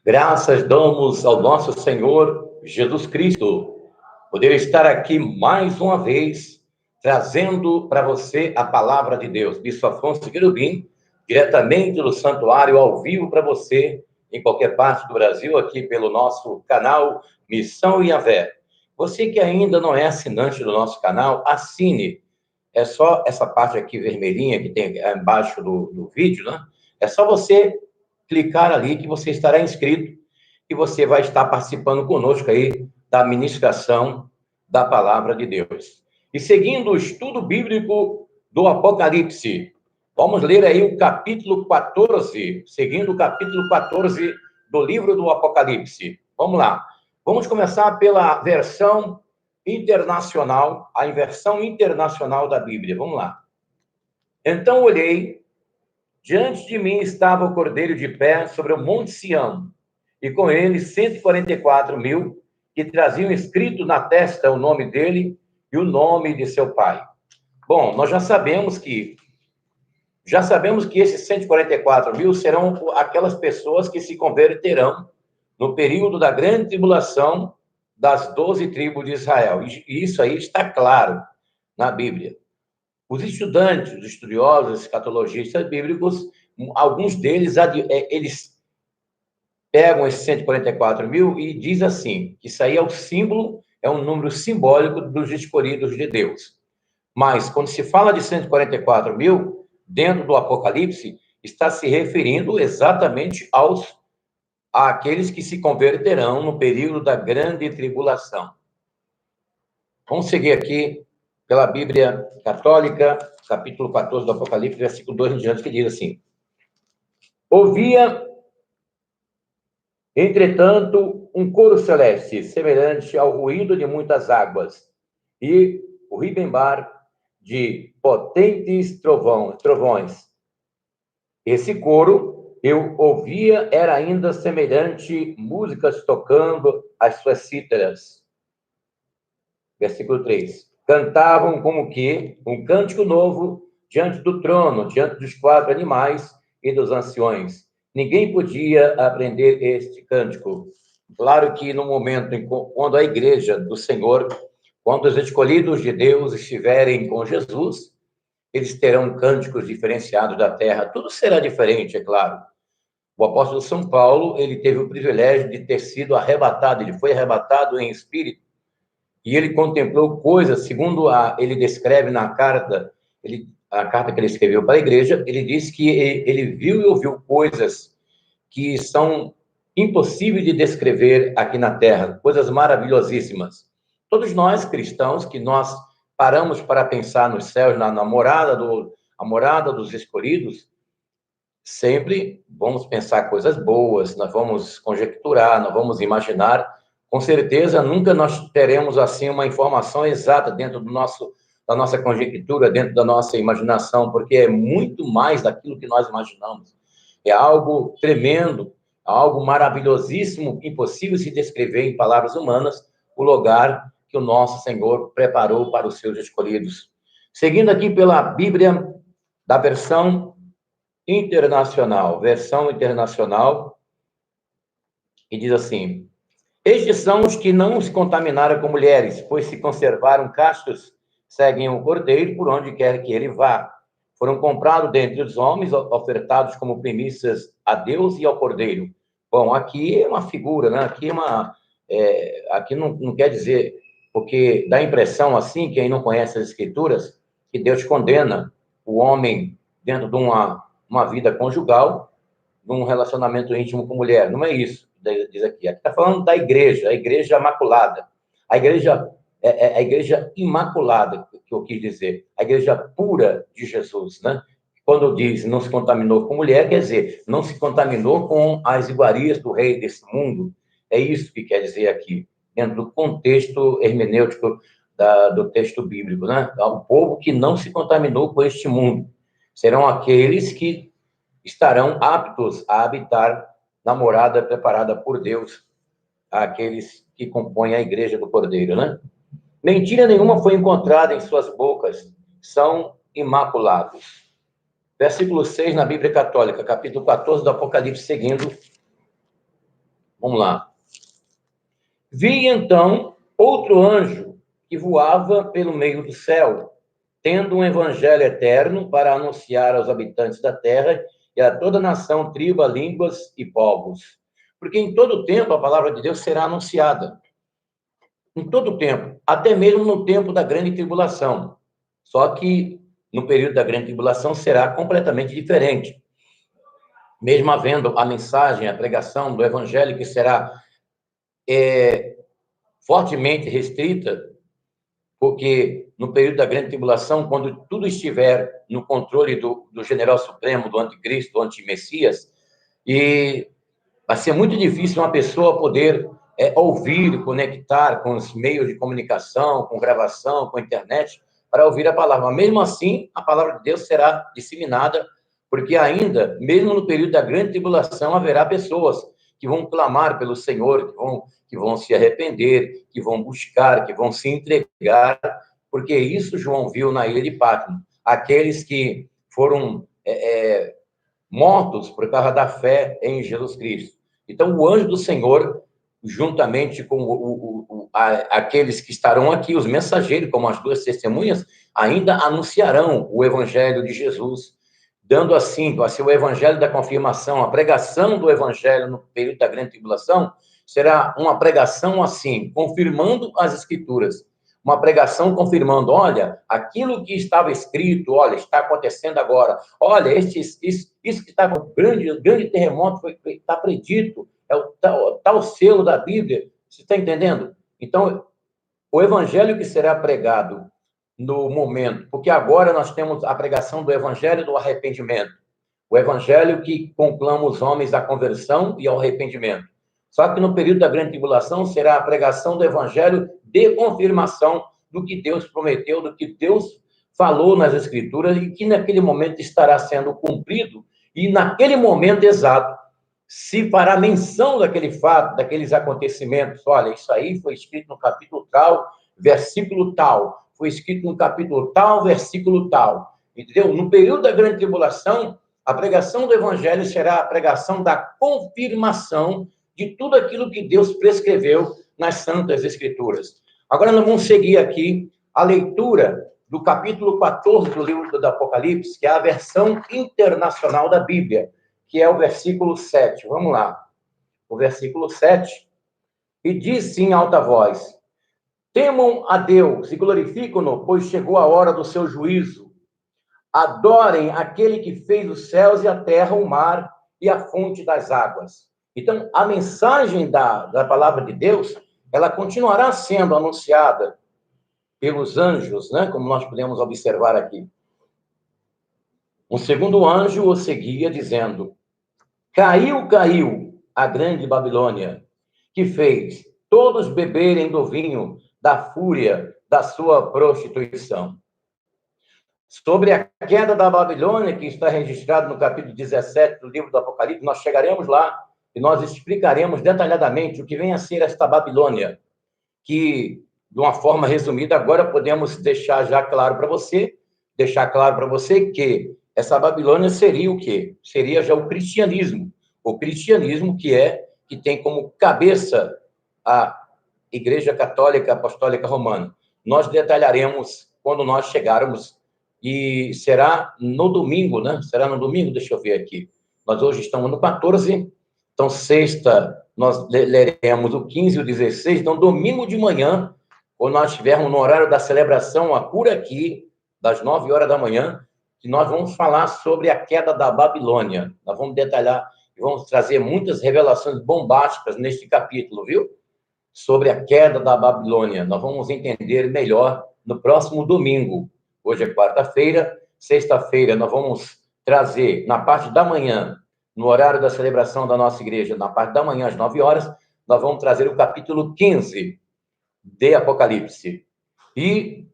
Graças damos ao nosso Senhor Jesus Cristo, poder estar aqui mais uma vez, trazendo para você a palavra de Deus. Bispo Afonso Querubim, diretamente do santuário, ao vivo para você, em qualquer parte do Brasil, aqui pelo nosso canal Missão Yahvé. Você que ainda não é assinante do nosso canal, assine. É só essa parte aqui vermelhinha que tem embaixo do vídeo, né? É só você clicar ali que você estará inscrito e você vai estar participando conosco aí da ministração da palavra de Deus. E seguindo o estudo bíblico do Apocalipse, vamos ler aí o capítulo 14, seguindo o capítulo 14 do livro do Apocalipse. Vamos lá. Vamos começar pela versão internacional, a versão internacional da Bíblia. Vamos lá. Então olhei, diante de mim estava o Cordeiro de pé sobre o Monte Sião, e com ele 144.000 que traziam escrito na testa o nome dele e o nome de seu pai. Bom, nós já sabemos que esses 144.000 serão aquelas pessoas que se converterão no período da grande tribulação das 12 tribos de Israel. E isso aí está claro na Bíblia. Os estudantes, os estudiosos, escatologistas bíblicos, alguns deles, eles pegam esses 144.000 e diz assim, que isso aí é o símbolo, é um número simbólico dos escolhidos de Deus. Mas, quando se fala de 144.000, dentro do Apocalipse, está se referindo exatamente àqueles que se converterão no período da grande tribulação. Vamos seguir aqui pela Bíblia Católica, capítulo 14 do Apocalipse, versículo 2 em diante, que diz assim: Ouvia, entretanto, um coro celeste, semelhante ao ruído de muitas águas, e o ribembar de potentes trovões. Esse coro, eu ouvia, era ainda semelhante músicas tocando as suas cítaras. Versículo 3. Cantavam como que um cântico novo diante do trono, diante dos 4 animais e dos anciões. Ninguém podia aprender este cântico. Claro que no momento quando a igreja do Senhor, quando os escolhidos de Deus estiverem com Jesus, eles terão cânticos diferenciados da terra. Tudo será diferente, é claro. O apóstolo São Paulo, ele teve o privilégio de ter sido arrebatado, ele foi arrebatado em espírito, e ele contemplou coisas, segundo ele descreve na carta, a carta que ele escreveu para a igreja, ele diz que ele viu e ouviu coisas que são impossíveis de descrever aqui na Terra, coisas maravilhosíssimas. Todos nós, cristãos, que nós paramos para pensar nos céus, na morada dos escolhidos, sempre vamos pensar coisas boas, nós vamos conjecturar, nós vamos imaginar. Com certeza, nunca nós teremos, assim, uma informação exata dentro da nossa conjectura, dentro da nossa imaginação, porque é muito mais daquilo que nós imaginamos. É algo tremendo, algo maravilhosíssimo, impossível se descrever em palavras humanas, o lugar que o nosso Senhor preparou para os seus escolhidos. Seguindo aqui pela Bíblia, da versão internacional, e diz assim: Estes são os que não se contaminaram com mulheres, pois se conservaram castos, seguem o Cordeiro por onde quer que ele vá. Foram comprados dentre os homens, ofertados como primícias a Deus e ao Cordeiro. Bom, aqui é uma figura, né? Aqui não quer dizer, porque dá a impressão, assim, quem não conhece as Escrituras, que Deus condena o homem dentro de uma vida conjugal, num relacionamento íntimo com mulher. Não é isso, diz aqui. Aqui está falando da igreja, a igreja imaculada. A igreja imaculada, que eu quis dizer. A igreja pura de Jesus, né? Quando diz não se contaminou com mulher, quer dizer, não se contaminou com as iguarias do rei desse mundo. É isso que quer dizer aqui, dentro do contexto hermenêutico do texto bíblico, né? O povo que não se contaminou com este mundo serão aqueles que estarão aptos a habitar na morada preparada por Deus, àqueles que compõem a igreja do Cordeiro, né? Mentira nenhuma foi encontrada em suas bocas, são imaculados. Versículo 6 na Bíblia Católica, capítulo 14 do Apocalipse, seguindo, Vamos lá. Vi, então, outro anjo que voava pelo meio do céu, tendo um evangelho eterno para anunciar aos habitantes da terra e a toda nação, tribo, línguas e povos. Porque em todo tempo a palavra de Deus será anunciada. Em todo tempo, até mesmo no tempo da grande tribulação. Só que no período da grande tribulação será completamente diferente. Mesmo havendo a mensagem, a pregação do evangelho que será fortemente restrita, porque no período da grande tribulação, quando tudo estiver no controle do general supremo, do anticristo, do antimessias, e vai ser muito difícil uma pessoa poder ouvir, conectar com os meios de comunicação, com gravação, com internet, para ouvir a palavra. Mas, mesmo assim, a palavra de Deus será disseminada, porque ainda, mesmo no período da grande tribulação, haverá pessoas que vão clamar pelo Senhor, que vão se arrepender, que vão buscar, que vão se entregar, porque isso João viu na ilha de Patmos. Aqueles que foram mortos por causa da fé em Jesus Cristo. Então, o anjo do Senhor, juntamente com aqueles que estarão aqui, os mensageiros, como as duas testemunhas, ainda anunciarão o evangelho de Jesus, dando assim, vai ser o evangelho da confirmação, a pregação do evangelho no período da grande tribulação, será uma pregação assim, confirmando as escrituras. Uma pregação confirmando, olha, aquilo que estava escrito, olha, está acontecendo agora. Olha, isso que está com grande terremoto está predito, é o selo da Bíblia. Você está entendendo? Então, o evangelho que será pregado no momento, porque agora nós temos a pregação do evangelho do arrependimento, o evangelho que conclama os homens à conversão e ao arrependimento. Só que no período da grande tribulação será a pregação do evangelho de confirmação do que Deus prometeu, do que Deus falou nas Escrituras e que naquele momento estará sendo cumprido, e naquele momento exato se fará menção daquele fato, daqueles acontecimentos. Olha, isso aí foi escrito no capítulo tal, versículo tal, foi escrito no capítulo tal, versículo tal. Entendeu? No período da grande tribulação, a pregação do evangelho será a pregação da confirmação de tudo aquilo que Deus prescreveu nas Santas Escrituras. Agora nós vamos seguir aqui a leitura do capítulo 14 do livro do Apocalipse, que é a versão internacional da Bíblia, que é o versículo 7. Vamos lá. O versículo 7. E disse em alta voz: temam a Deus e glorificam-no, pois chegou a hora do seu juízo. Adorem aquele que fez os céus e a terra, o mar e a fonte das águas. Então, a mensagem da palavra de Deus, ela continuará sendo anunciada pelos anjos, né? Como nós podemos observar aqui. Um segundo anjo o seguia, dizendo: caiu a grande Babilônia, que fez todos beberem do vinho da fúria da sua prostituição. Sobre a queda da Babilônia, que está registrado no capítulo 17 do livro do Apocalipse, nós chegaremos lá e nós explicaremos detalhadamente o que vem a ser esta Babilônia, que, de uma forma resumida, agora podemos deixar claro para você que essa Babilônia seria o quê? Seria já o cristianismo. O cristianismo que tem como cabeça a Igreja Católica Apostólica Romana. Nós detalharemos quando nós chegarmos, e será no domingo, né? Será no domingo, deixa eu ver aqui. Nós hoje estamos no 14, então sexta nós leremos o 15 e o 16, então domingo de manhã, quando nós estivermos no horário da celebração, por aqui, das 9 horas da manhã, que nós vamos falar sobre a queda da Babilônia. Nós vamos detalhar e vamos trazer muitas revelações bombásticas neste capítulo, viu? Sobre a queda da Babilônia. Nós vamos entender melhor no próximo domingo. Hoje é quarta-feira, sexta-feira nós vamos trazer, na parte da manhã, no horário da celebração da nossa igreja, na parte da manhã, às 9 horas, nós vamos trazer o capítulo 15 de Apocalipse. E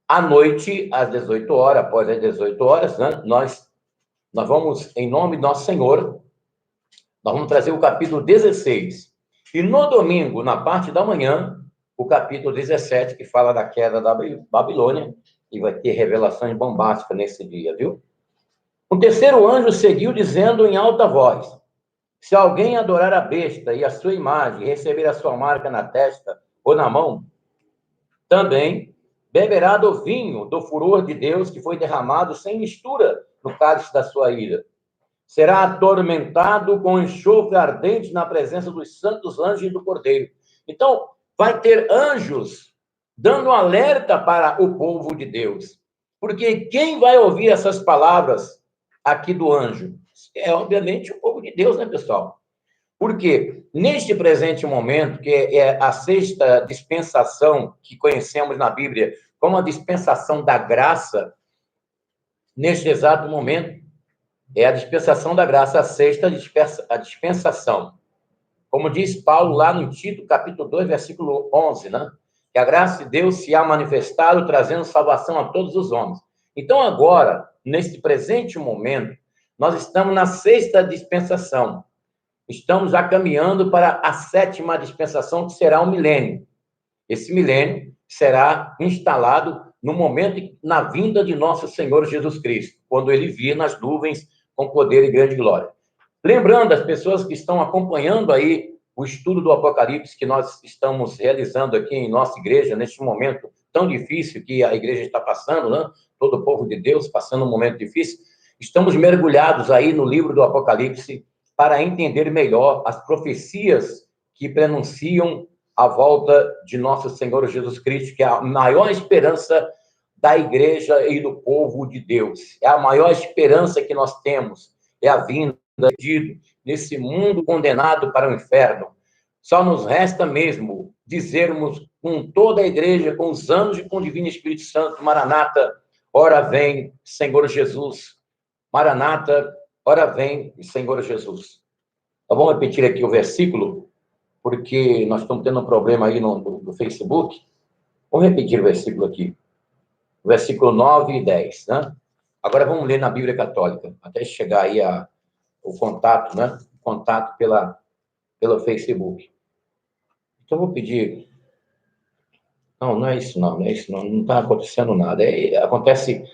à noite, às 18 horas, após as 18 horas, né, nós vamos, em nome do nosso Senhor, nós vamos trazer o capítulo 16. E no domingo, na parte da manhã, o capítulo 17, que fala da queda da Babilônia, e vai ter revelações bombásticas nesse dia, viu? O terceiro anjo seguiu dizendo em alta voz: Se alguém adorar a besta e a sua imagem, e receber a sua marca na testa ou na mão, também beberá do vinho do furor de Deus que foi derramado sem mistura no cálice da sua ira. Será atormentado com enxofre ardente na presença dos santos anjos e do Cordeiro. Então, vai ter anjos dando alerta para o povo de Deus. Porque quem vai ouvir essas palavras aqui do anjo? É, obviamente, o povo de Deus, né, pessoal? Porque neste presente momento, que é a sexta dispensação que conhecemos na Bíblia como a dispensação da graça, neste exato momento, é a dispensação da graça, a sexta a dispensação. Como diz Paulo lá no Tito, capítulo 2, versículo 11, né? Que a graça de Deus se há manifestado, trazendo salvação a todos os homens. Então, agora, neste presente momento, nós estamos na sexta dispensação. Estamos já caminhando para a sétima dispensação, que será o milênio. Esse milênio será instalado no momento, na vinda de nosso Senhor Jesus Cristo, quando ele vir nas nuvens com poder e grande glória. Lembrando as pessoas que estão acompanhando aí o estudo do Apocalipse que nós estamos realizando aqui em nossa igreja, neste momento tão difícil que a igreja está passando, né? Todo o povo de Deus passando um momento difícil. Estamos mergulhados aí no livro do Apocalipse para entender melhor as profecias que prenunciam a volta de nosso Senhor Jesus Cristo, que é a maior esperança da igreja e do povo de Deus. É a maior esperança que nós temos, é a vinda de nesse mundo condenado para o inferno. Só nos resta mesmo dizermos com toda a igreja, com os anjos e com o Divino Espírito Santo, Maranata, ora vem, Senhor Jesus. Maranata, ora vem, Senhor Jesus. Então, vamos repetir aqui o versículo, porque nós estamos tendo um problema aí no Facebook. Vamos repetir o versículo aqui. Versículo 9 e 10, né? Agora vamos ler na Bíblia Católica, até chegar aí o contato, né? O contato pelo Facebook. Então, eu vou pedir... Não é isso não, não está acontecendo nada. Acontece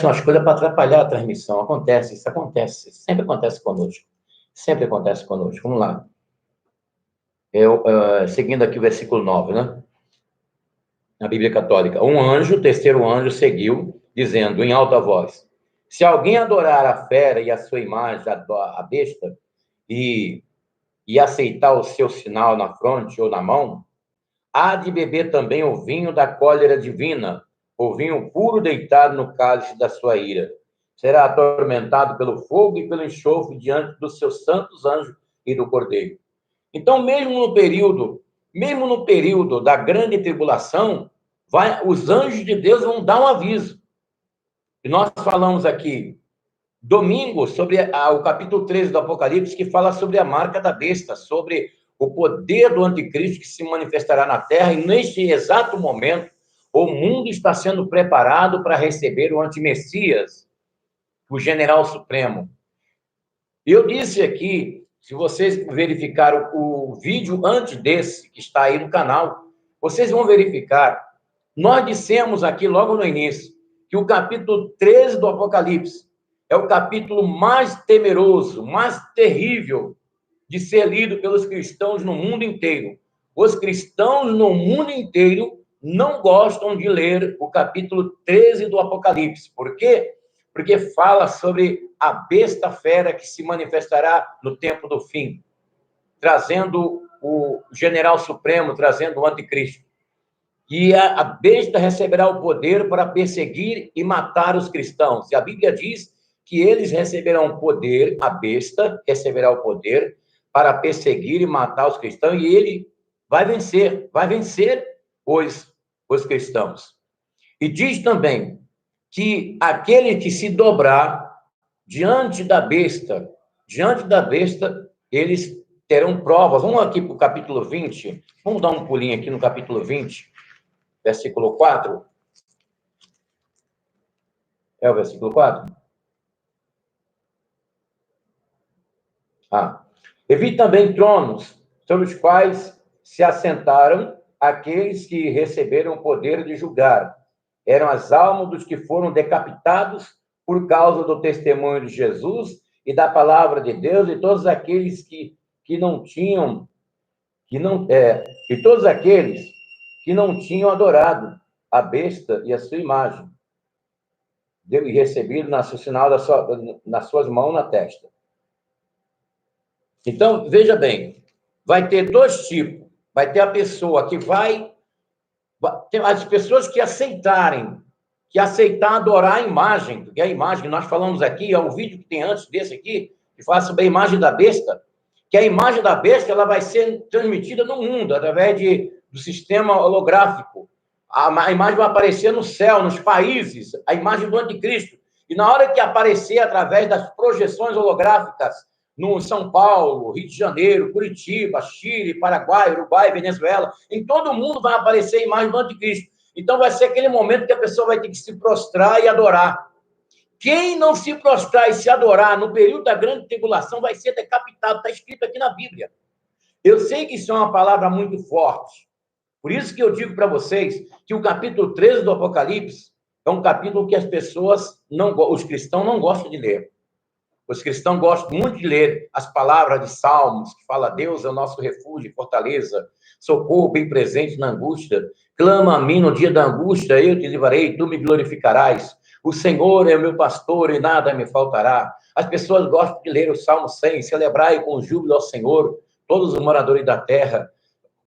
umas coisas para atrapalhar a transmissão, isso acontece, sempre acontece conosco. Sempre acontece conosco. Vamos lá. Seguindo aqui o versículo 9, né? Na Bíblia Católica. Um anjo, o terceiro anjo, seguiu, dizendo em alta voz: se alguém adorar a fera e a sua imagem, a besta, e aceitar o seu sinal na fronte ou na mão, há de beber também o vinho da cólera divina, o vinho puro deitado no cálice da sua ira. Será atormentado pelo fogo e pelo enxofre diante dos seus santos anjos e do Cordeiro. Então, mesmo no período da grande tribulação, os anjos de Deus vão dar um aviso. E nós falamos aqui, domingo, sobre o capítulo 13 do Apocalipse, que fala sobre a marca da besta, sobre o poder do anticristo que se manifestará na terra, e neste exato momento, o mundo está sendo preparado para receber o antimessias, o general supremo. Eu disse aqui, se vocês verificaram o vídeo antes desse, que está aí no canal, vocês vão verificar, nós dissemos aqui logo no início, que o capítulo 13 do Apocalipse é o capítulo mais temeroso, mais terrível de ser lido pelos cristãos no mundo inteiro. Os cristãos no mundo inteiro não gostam de ler o capítulo 13 do Apocalipse. Por quê? Porque fala sobre a besta fera que se manifestará no tempo do fim, trazendo o general supremo, trazendo o anticristo. E a besta receberá o poder para perseguir e matar os cristãos. E a Bíblia diz que eles receberão poder, a besta receberá o poder para perseguir e matar os cristãos, e ele vai vencer os cristãos. E diz também que aquele que se dobrar diante da besta, eles terão provas. Vamos aqui para o capítulo 20, vamos dar um pulinho aqui no capítulo 20, versículo 4. É o versículo 4? E vi também tronos, sobre os quais se assentaram aqueles que receberam o poder de julgar. Eram as almas dos que foram decapitados por causa do testemunho de Jesus e da palavra de Deus, e todos aqueles que não tinham, e todos aqueles que não tinham adorado a besta e a sua imagem, e recebido o sinal nas suas mãos na testa. Então, veja bem, vai ter dois tipos. Vai ter a pessoa que tem as pessoas que aceitar adorar a imagem, porque a imagem que nós falamos aqui, é o vídeo que tem antes desse aqui, que fala sobre a imagem da besta, que a imagem da besta ela vai ser transmitida no mundo, através do sistema holográfico. A imagem vai aparecer no céu, nos países, a imagem do anticristo. E na hora que aparecer através das projeções holográficas, no São Paulo, Rio de Janeiro, Curitiba, Chile, Paraguai, Uruguai, Venezuela, em todo mundo vai aparecer a imagem do anticristo. Então vai ser aquele momento que a pessoa vai ter que se prostrar e adorar. Quem não se prostrar e se adorar no período da grande tribulação vai ser decapitado, está escrito aqui na Bíblia. Eu sei que isso é uma palavra muito forte. Por isso que eu digo para vocês que o capítulo 13 do Apocalipse é um capítulo que os cristãos não gostam de ler. Os cristãos gostam muito de ler as palavras de Salmos, que fala: Deus é o nosso refúgio e fortaleza, socorro bem presente na angústia. Clama a mim no dia da angústia, eu te livrarei, tu me glorificarás. O Senhor é o meu pastor e nada me faltará. As pessoas gostam de ler o Salmo 100, celebrai com júbilo ao Senhor, todos os moradores da terra.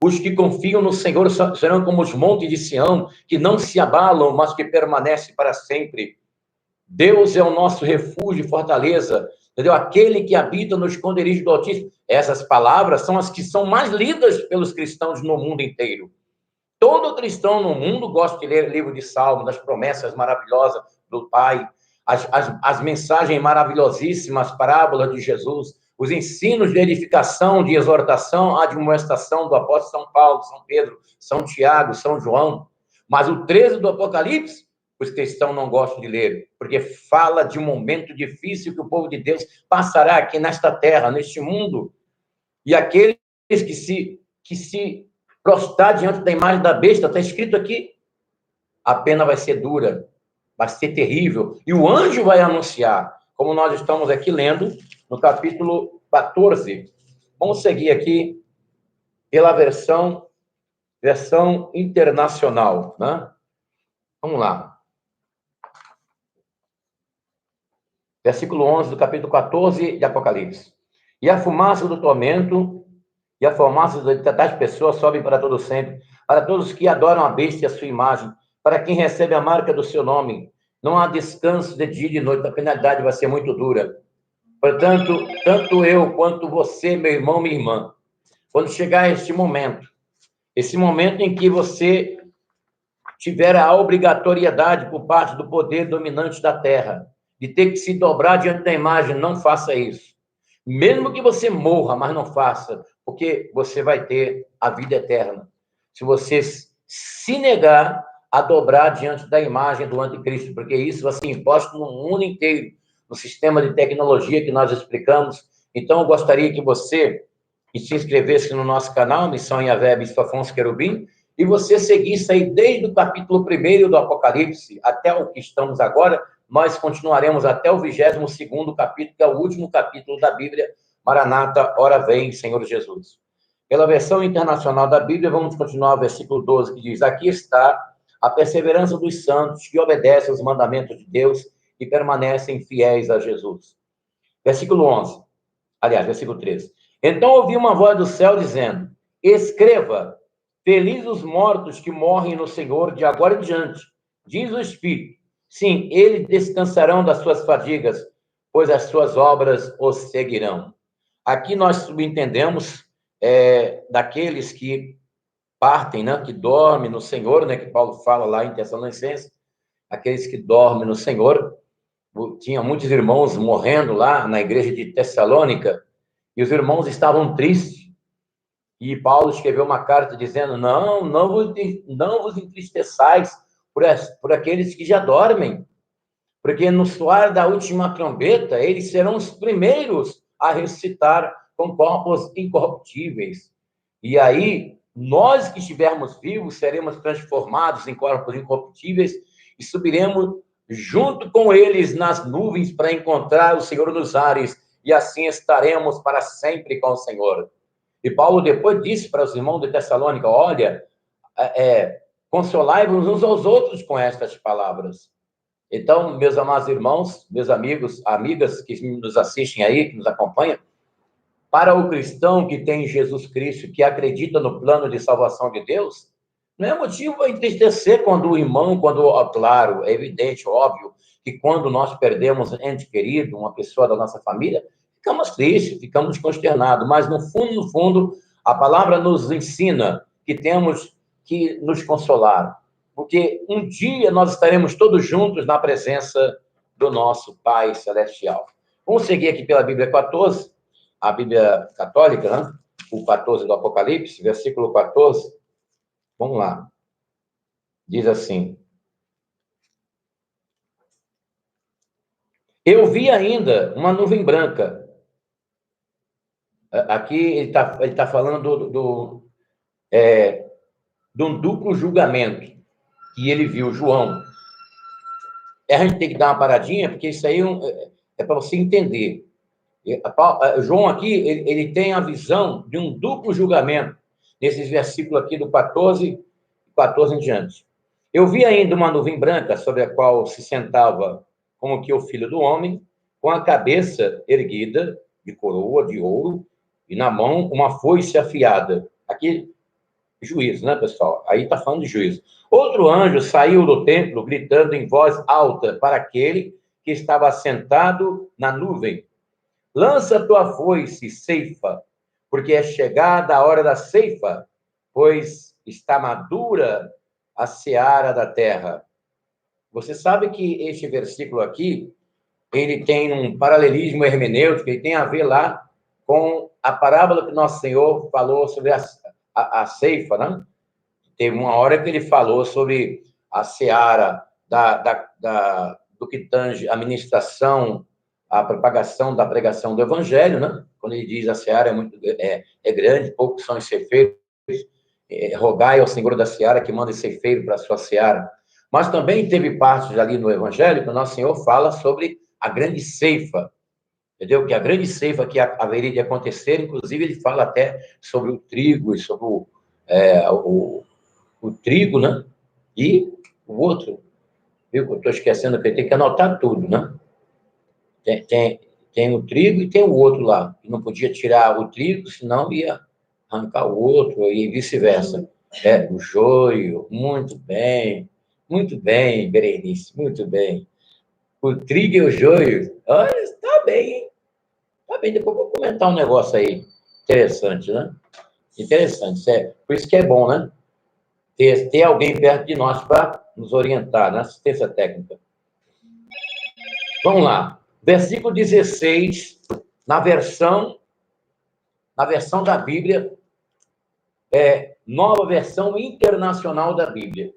Os que confiam no Senhor serão como os montes de Sião, que não se abalam, mas que permanecem para sempre. Deus é o nosso refúgio e fortaleza, entendeu? Aquele que habita no esconderijo do Altíssimo. Essas palavras são as que são mais lidas pelos cristãos no mundo inteiro. Todo cristão no mundo gosta de ler o livro de Salmos, das promessas maravilhosas do Pai, as mensagens maravilhosíssimas, parábolas de Jesus, os ensinos de edificação, de exortação, a admoestação do apóstolo São Paulo, São Pedro, São Tiago, São João. Mas o 13 do Apocalipse, os cristãos não gostam de ler, porque fala de um momento difícil que o povo de Deus passará aqui nesta terra, neste mundo. E aqueles que se prostrar diante da imagem da besta, está escrito aqui, a pena vai ser dura, vai ser terrível. E o anjo vai anunciar, como nós estamos aqui lendo no capítulo 14. Vamos seguir aqui pela versão internacional, né? Vamos lá. Versículo 11 do capítulo 14 de Apocalipse. E a fumaça do tormento e a fumaça das pessoas sobe para todo sempre, para todos que adoram a besta e a sua imagem, para quem recebe a marca do seu nome. Não há descanso de dia e de noite, a penalidade vai ser muito dura. Portanto, tanto eu quanto você, meu irmão, minha irmã, quando chegar esse momento em que você tiver a obrigatoriedade por parte do poder dominante da terra, de ter que se dobrar diante da imagem, não faça isso. Mesmo que você morra, mas não faça, porque você vai ter a vida eterna. Se você se negar a dobrar diante da imagem do anticristo, porque isso vai ser imposto no mundo inteiro, no sistema de tecnologia que nós explicamos. Então, eu gostaria que você se inscrevesse no nosso canal, Missão Yahvé Bispo Afonso Querubim, e você seguisse aí desde o capítulo 1 do Apocalipse até o que estamos agora. Nós continuaremos até o 22º capítulo, que é o último capítulo da Bíblia. Maranata, ora vem, Senhor Jesus. Pela versão internacional da Bíblia, vamos continuar o versículo 12, que diz: aqui está a perseverança dos santos que obedecem aos mandamentos de Deus e permanecem fiéis a Jesus. Versículo 11. Aliás, versículo 13. Então ouvi uma voz do céu dizendo: escreva, felizes os mortos que morrem no Senhor de agora em diante. Diz o Espírito: sim, eles descansarão das suas fadigas, pois as suas obras os seguirão. Aqui nós subentendemos daqueles que partem, né, que dormem no Senhor, né, que Paulo fala lá em Tessalonicenses, aqueles que dormem no Senhor. Tinha muitos irmãos morrendo lá na igreja de Tessalônica, e os irmãos estavam tristes. E Paulo escreveu uma carta dizendo: não vos entristeçais por aqueles que já dormem, porque no soar da última trombeta, eles serão os primeiros a ressuscitar com corpos incorruptíveis. E aí, nós que estivermos vivos, seremos transformados em corpos incorruptíveis e subiremos junto com eles nas nuvens para encontrar o Senhor nos ares. e assim estaremos para sempre com o Senhor. E Paulo depois disse para os irmãos de Tessalônica, olha, consolai-vos uns aos outros com estas palavras. Então, meus amados irmãos, meus amigos, amigas que nos assistem aí, que nos acompanham, para o cristão que tem Jesus Cristo, que acredita no plano de salvação de Deus, não é motivo para entristecer quando o irmão, claro, é evidente, óbvio, que quando nós perdemos um ente querido, uma pessoa da nossa família, ficamos tristes, ficamos consternados, mas no fundo, a palavra nos ensina que temos que nos consolar, porque um dia nós estaremos todos juntos na presença do nosso Pai Celestial. Vamos seguir aqui pela Bíblia 14, a Bíblia Católica, né? O 14 do Apocalipse, versículo 14. Vamos lá. Diz assim: eu vi ainda uma nuvem branca. Aqui ele tá falando de um duplo julgamento que ele viu, João. A gente tem que dar uma paradinha, porque isso aí é para você entender. João aqui, ele tem a visão de um duplo julgamento, nesses versículos aqui do 14 em diante. Eu vi ainda uma nuvem branca sobre a qual se sentava como que o Filho do Homem, com a cabeça erguida, de coroa de ouro, e na mão uma foice afiada. Aqui, juízo, né, pessoal? Aí está falando de juízo. Outro anjo saiu do templo, gritando em voz alta para aquele que estava sentado na nuvem: lança tua foice, ceifa, porque é chegada a hora da ceifa, pois está madura a seara da terra. Você sabe que este versículo aqui, ele tem um paralelismo hermenêutico, ele tem a ver lá com a parábola que Nosso Senhor falou sobre a ceifa, né? Teve uma hora que ele falou sobre a seara do que tange a ministração, a propagação da pregação do evangelho, né? Quando ele diz a seara é grande, poucos são os ceifeiros, rogai ao Senhor da seara que manda ceifeiro para a sua seara. Mas também teve partes ali no evangelho que o Nosso Senhor fala sobre a grande ceifa, entendeu? Que a grande ceifa que haveria de acontecer, inclusive ele fala até sobre o trigo e sobre o trigo, né? E o outro, viu? Eu estou esquecendo que eu tenho que anotar tudo, né? Tem o trigo e tem o outro lá. Não podia tirar o trigo, senão ia arrancar o outro, e vice-versa. O joio, muito bem, Berenice, muito bem. O trigo e o joio, olha, está bem, hein? Está bem, depois eu vou comentar um negócio aí interessante, né? Interessante, por isso que é bom, né? Ter alguém perto de nós para nos orientar na assistência técnica. Vamos lá. Versículo 16, na versão da Bíblia, nova versão internacional da Bíblia.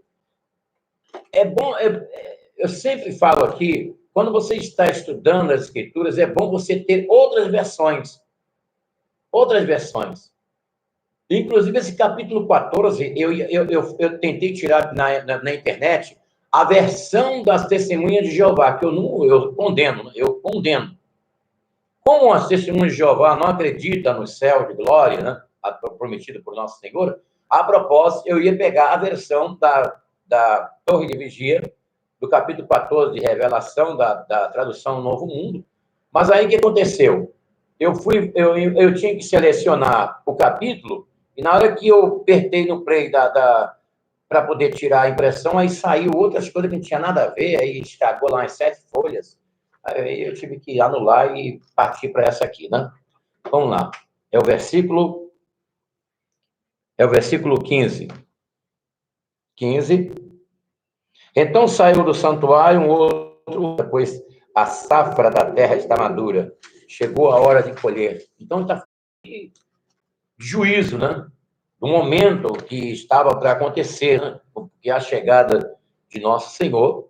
É bom, eu sempre falo aqui, quando você está estudando as Escrituras, é bom você ter outras versões. Outras versões. Inclusive, esse capítulo 14, eu tentei tirar na internet a versão das Testemunhas de Jeová, que eu condeno. Como as Testemunhas de Jeová não acreditam no céu de glória, né, prometido por Nosso Senhor, a propósito, eu ia pegar a versão da Torre de Vigia, do capítulo 14 de Revelação, da tradução Novo Mundo. Mas aí o que aconteceu? Eu tinha que selecionar o capítulo, e na hora que eu apertei no play para poder tirar a impressão, aí saiu outras coisas que não tinha nada a ver, aí estragou lá as 7 folhas. Aí eu tive que anular e partir para essa aqui, né? Vamos lá. É o versículo 15. 15. Então saiu do santuário um outro, depois a safra da terra está madura. Chegou a hora de colher. Então está de juízo, né? Do momento que estava para acontecer, né? Porque a chegada de Nosso Senhor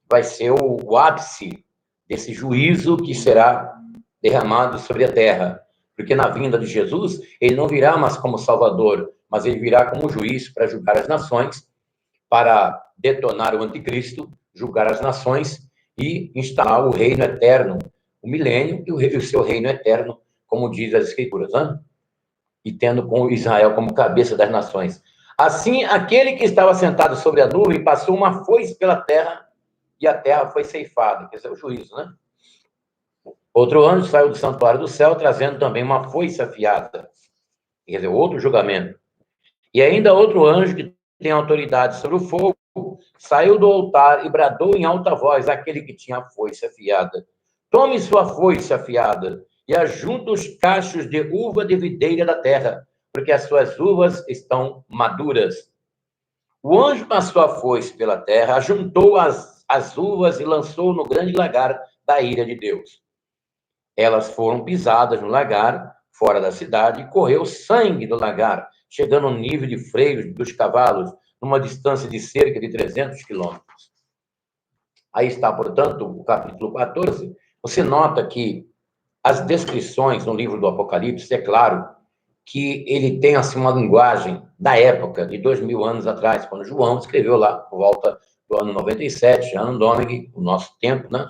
vai ser o ápice desse juízo que será derramado sobre a terra. Porque na vinda de Jesus, ele não virá mais como Salvador, mas ele virá como juiz para julgar as nações, para detonar o anticristo, julgar as nações e instalar o reino eterno, o milênio e o seu reino eterno, como diz as Escrituras, né? E tendo com Israel como cabeça das nações. Assim, aquele que estava sentado sobre a nuvem passou uma foice pela terra, e a terra foi ceifada. Esse é o juízo, né? Outro anjo saiu do santuário do céu, trazendo também uma foice afiada. Quer dizer, outro julgamento. E ainda outro anjo que tem autoridade sobre o fogo, saiu do altar e bradou em alta voz àquele que tinha a foice afiada: tome sua foice afiada e ajunta os cachos de uva de videira da terra, porque as suas uvas estão maduras. O anjo passou a foice pela terra, ajuntou as uvas e lançou no grande lagar da ira de Deus. Elas foram pisadas no lagar, fora da cidade, e correu sangue do lagar, chegando ao nível de freios dos cavalos, numa distância de cerca de 300 quilômetros. Aí está, portanto, o capítulo 14. Você nota que as descrições no livro do Apocalipse, é claro que ele tem assim uma linguagem da época, de 2000 anos atrás, quando João escreveu lá, por volta do ano 97, ano Domini, o nosso tempo, né?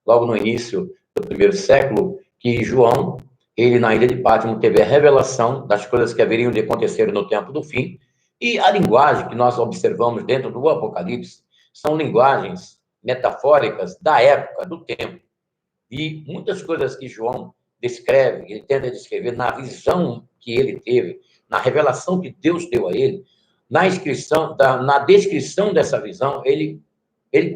Logo no início do primeiro século, que João, ele na ilha de Pátimo, teve a revelação das coisas que haveriam de acontecer no tempo do fim, e a linguagem que nós observamos dentro do Apocalipse são linguagens metafóricas da época, do tempo. E muitas coisas que João descreve, ele tenta descrever na visão que ele teve, na revelação que Deus deu a ele, na descrição dessa visão, ele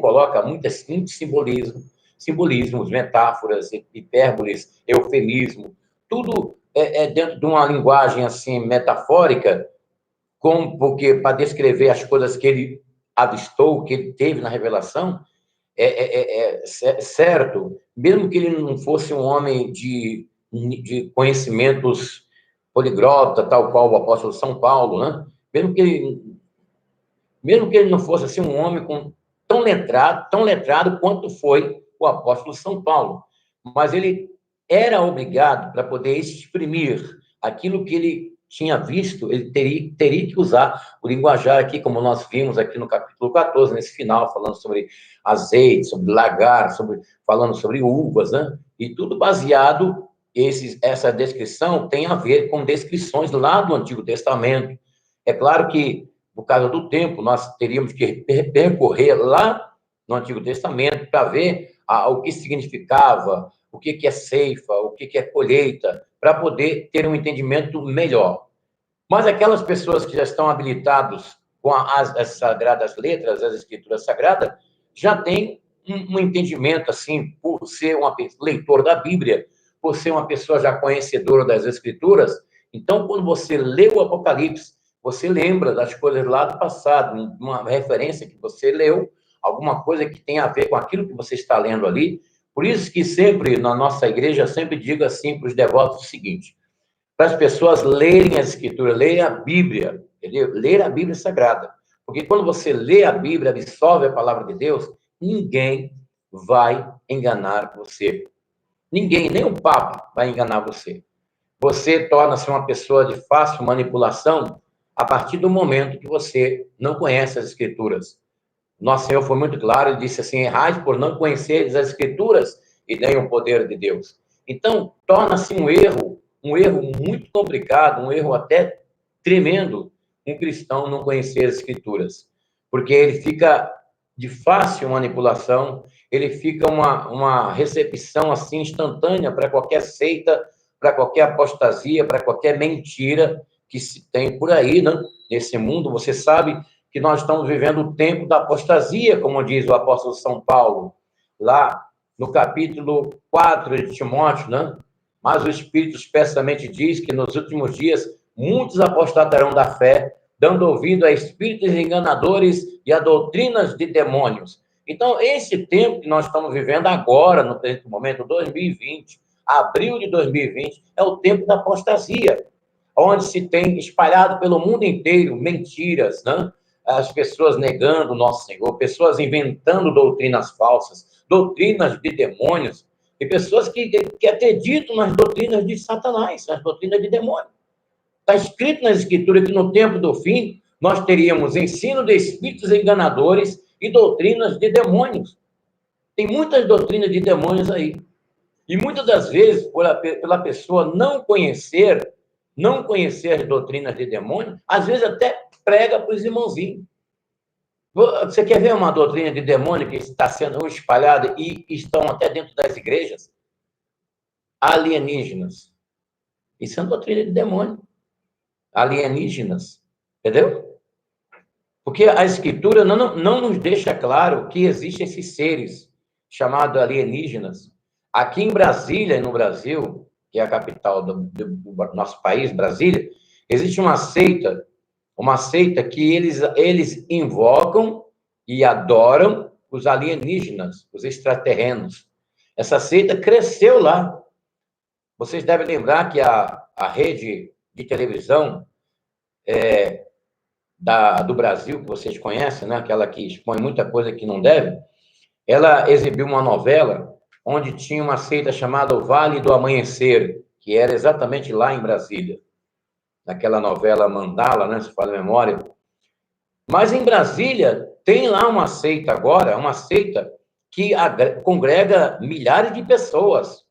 coloca muito simbolismos, metáforas, hipérboles, eufemismo, tudo dentro de uma linguagem assim metafórica, porque para descrever as coisas que ele avistou, que ele teve na revelação, certo, mesmo que ele não fosse um homem de conhecimentos poliglota, tal qual o apóstolo São Paulo, né? Mesmo que ele não fosse assim um homem tão letrado quanto foi o apóstolo São Paulo, mas ele era obrigado, para poder exprimir aquilo que ele tinha visto, ele teria que usar o linguajar aqui, como nós vimos aqui no capítulo 14, nesse final, falando sobre azeite, sobre lagar, falando sobre uvas, né? E tudo baseado, essa descrição tem a ver com descrições lá do Antigo Testamento. É claro que, por causa do tempo, nós teríamos que percorrer lá no Antigo Testamento para ver o que significava, o que é ceifa, o que é colheita, para poder ter um entendimento melhor. Mas aquelas pessoas que já estão habilitadas com as sagradas letras, as escrituras sagradas, já têm um entendimento, assim, por ser um leitor da Bíblia, por ser uma pessoa já conhecedora das escrituras. Então, quando você lê o Apocalipse, você lembra das coisas lá do passado, uma referência que você leu, alguma coisa que tem a ver com aquilo que você está lendo ali. Por isso que sempre, na nossa igreja, sempre digo assim para os devotos o seguinte: para as pessoas lerem as escrituras, lerem a Bíblia, entendeu? Ler a Bíblia Sagrada. Porque quando você lê a Bíblia, absorve a palavra de Deus, ninguém vai enganar você. Ninguém, nem o Papa vai enganar você. Você torna-se uma pessoa de fácil manipulação a partir do momento que você não conhece as Escrituras. Nosso Senhor foi muito claro e disse assim: errais por não conheceres as Escrituras e nem o poder de Deus. Então, torna-se um erro muito complicado, um erro até tremendo, um cristão não conhecer as Escrituras, porque ele fica de fácil manipulação, ele fica uma recepção assim instantânea para qualquer seita, para qualquer apostasia, para qualquer mentira que se tem por aí, né? Nesse mundo. Você sabe que nós estamos vivendo o tempo da apostasia, como diz o apóstolo São Paulo, lá no capítulo 4 de Timóteo, né? Mas o Espírito expressamente diz que nos últimos dias muitos apostatarão da fé, dando ouvido a espíritos enganadores e a doutrinas de demônios. Então, esse tempo que nós estamos vivendo agora, no momento 2020, abril de 2020, é o tempo da apostasia, onde se tem espalhado pelo mundo inteiro mentiras, né? As pessoas negando o nosso Senhor, pessoas inventando doutrinas falsas, doutrinas de demônios, e pessoas que acreditam nas doutrinas de Satanás, nas doutrinas de demônio. Está escrito nas Escrituras que no tempo do fim nós teríamos ensino de espíritos enganadores e doutrinas de demônios. Tem muitas doutrinas de demônios aí. E muitas das vezes, pela pessoa não conhecer as doutrinas de demônio, às vezes até prega para os irmãozinhos. Você quer ver uma doutrina de demônio que está sendo espalhada e estão até dentro das igrejas? Alienígenas. Isso é uma doutrina de demônio. Alienígenas. Entendeu? Porque a Escritura não nos deixa claro que existem esses seres chamados alienígenas. Aqui em Brasília, no Brasil, que é a capital do nosso país, Brasília, existe uma seita que eles invocam e adoram os alienígenas, os extraterrenos. Essa seita cresceu lá. Vocês devem lembrar que a rede de televisão do Brasil, que vocês conhecem, né? Aquela que expõe muita coisa que não deve, ela exibiu uma novela onde tinha uma seita chamada O Vale do Amanhecer, que era exatamente lá em Brasília. Naquela novela Mandala, né? Se fala a memória. Mas em Brasília tem lá uma seita agora, uma seita que congrega milhares de pessoas,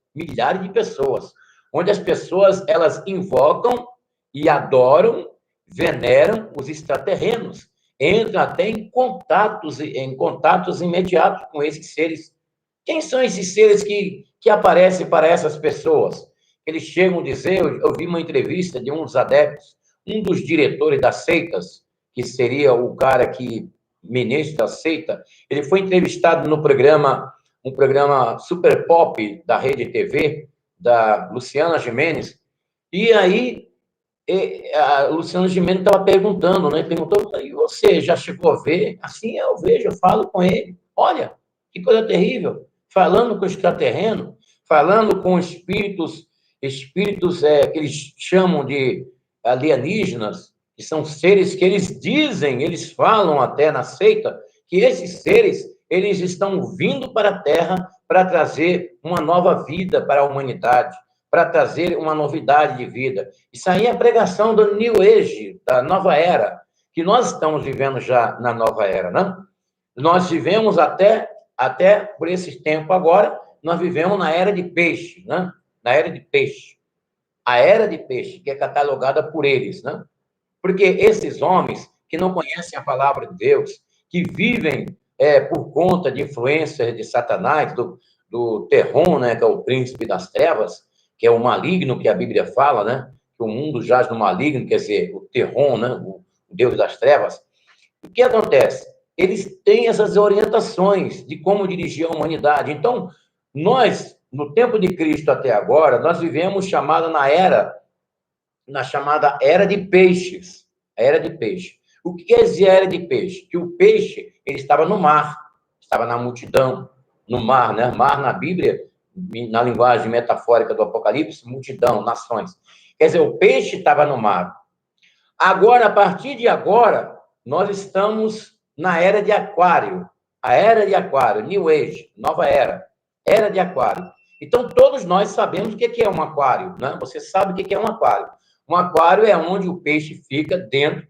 onde as pessoas elas invocam e adoram, veneram os extraterrenos, entram até em contatos imediatos com esses seres. Quem são esses seres que aparecem para essas pessoas? Eles chegam a dizer, eu vi uma entrevista de um dos adeptos, um dos diretores das seitas, que seria o cara que ministra a seita, ele foi entrevistado no programa, um programa super pop da Rede TV, da Luciana Gimenez, e aí a Luciana Gimenez estava perguntando, né? Perguntou, e você já chegou a ver? Assim, eu vejo, eu falo com ele. Olha, que coisa terrível. Falando com o extraterreno, falando com espíritos que eles chamam de alienígenas, que são seres que eles dizem, eles falam até na seita, que esses seres, eles estão vindo para a Terra para trazer uma nova vida para a humanidade, para trazer uma novidade de vida. Isso aí é a pregação do New Age, da nova era, que nós estamos vivendo já na nova era, né? Nós vivemos até por esse tempo agora, nós vivemos na era de peixe, né? Na era de peixe. A era de peixe, que é catalogada por eles, né? Porque esses homens que não conhecem a palavra de Deus, que vivem por conta de influências de Satanás, do Terron, né, que é o príncipe das trevas, que é o maligno que a Bíblia fala, né? Que o mundo jaz no maligno, quer dizer, o Terron, né? O Deus das trevas. O que acontece? Eles têm essas orientações de como dirigir a humanidade. Então, nós, no tempo de Cristo até agora, nós vivemos na chamada era de peixes. A era de peixe. O que quer dizer a era de peixe? Que o peixe, ele estava no mar, estava na multidão, no mar, né? Mar na Bíblia, na linguagem metafórica do Apocalipse, multidão, nações. Quer dizer, o peixe estava no mar. Agora, a partir de agora, nós estamos na era de Aquário. A era de Aquário, New Age, nova era de Aquário. Então, todos nós sabemos o que é um aquário, né? Você sabe o que é um aquário. Um aquário é onde o peixe fica dentro de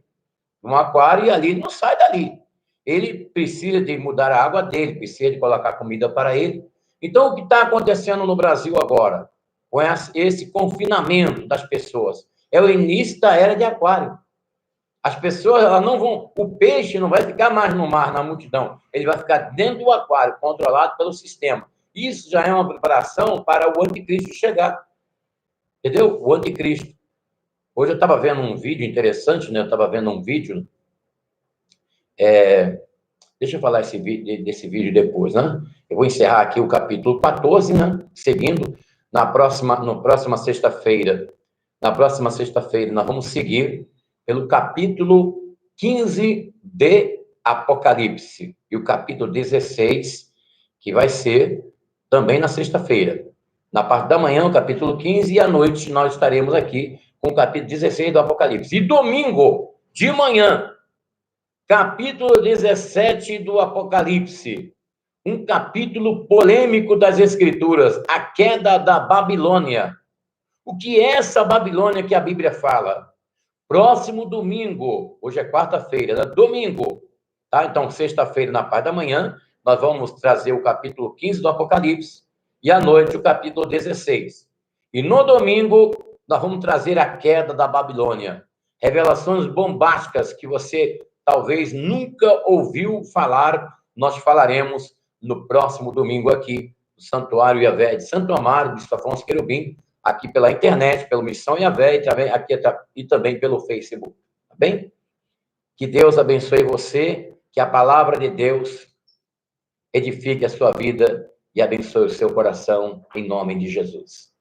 um aquário e ali não sai dali. Ele precisa de mudar a água dele, precisa de colocar comida para ele. Então, o que está acontecendo no Brasil agora, com esse confinamento das pessoas, é o início da era de Aquário. As pessoas elas não vão. O peixe não vai ficar mais no mar, na multidão. Ele vai ficar dentro do aquário, controlado pelo sistema. Isso já é uma preparação para o anticristo chegar. Entendeu? O anticristo. Hoje eu estava vendo um vídeo interessante, né? Eu estava vendo um vídeo. Deixa eu falar desse vídeo depois, né? Eu vou encerrar aqui o capítulo 14, né? Seguindo, na próxima sexta-feira. Na próxima sexta-feira, nós vamos seguir pelo capítulo 15 de Apocalipse. E o capítulo 16, que vai ser também na sexta-feira. Na parte da manhã, o capítulo 15, e à noite nós estaremos aqui com o capítulo 16 do Apocalipse. E domingo, de manhã, capítulo 17 do Apocalipse. Um capítulo polêmico das Escrituras, a queda da Babilônia. O que é essa Babilônia que a Bíblia fala? Próximo domingo, hoje é quarta-feira, né? Domingo, tá? Então, sexta-feira, na parte da manhã, nós vamos trazer o capítulo 15 do Apocalipse. e à noite o capítulo 16. E no domingo, nós vamos trazer a queda da Babilônia. Revelações bombásticas que você talvez nunca ouviu falar, nós falaremos no próximo domingo aqui, no Santuário Yahvé de Santo Amaro, Bispo Afonso Querubim, aqui pela internet, pelo Missão Yahvé, e também pelo Facebook. Tá bem? Que Deus abençoe você, que a palavra de Deus edifique a sua vida e abençoe o seu coração, em nome de Jesus.